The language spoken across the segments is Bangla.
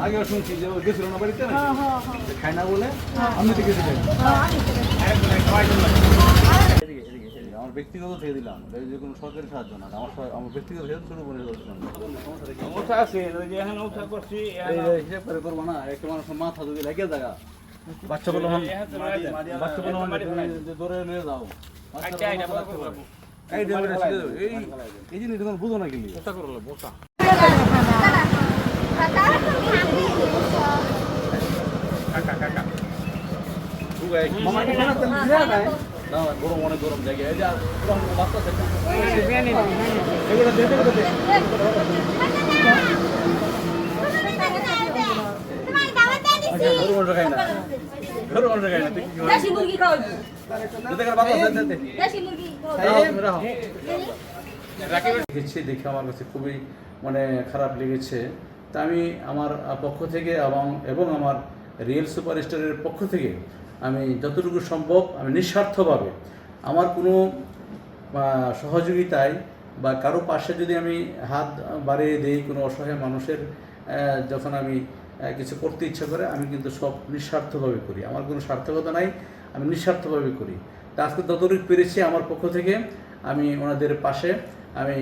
আগে শুনছি যে গেছিল না বাড়িতে খায় না বলে আমি তো গেছিলেন আমার ব্যক্তিগত থেকে দিলাম যে কোনো সরকারি সাহায্য না আমার ব্যক্তিগত শুরু করে হিসাব করে করবো না একটা মানুষের মাথা যদি লেগে জায়গা বাচ্চা বলে ধরে নিয়ে যাও এই জিনিস তখন বুঝো না কিন্তু বসা করলো বসা গরম অনেক গরম জায়গায় খাই না দেখে আমার কাছে খুবই মানে খারাপ লেগেছে। তা আমি আমার পক্ষ থেকে এবং আমার রিয়েল সুপারস্টারের পক্ষ থেকে আমি যতটুকু সম্ভব আমি নিঃস্বার্থভাবে আমার কোনো সহযোগিতায় বা কারো পাশে যদি আমি হাত বাড়িয়ে দিই কোনো অসহায় মানুষের যখন আমি কিছু করতে ইচ্ছা করে আমি কিন্তু সব নিঃস্বার্থভাবে করি, আমার কোনো স্বার্থকতা নাই, আমি নিঃস্বার্থভাবে করি। তা আজকে যতটুকু পেরেছি আমার পক্ষ থেকে আমি ওনাদের পাশে আমি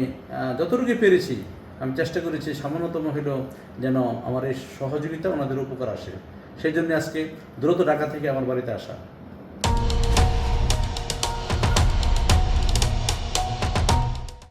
যতটুকু পেরেছি আমি চেষ্টা করেছি সামান্যতম হলেও যেন আমার এই সহযোগিতা ওনাদের উপকার আসে, সেই জন্য আজকে দ্রুত ঢাকা থেকে আমার বাড়িতে আসা।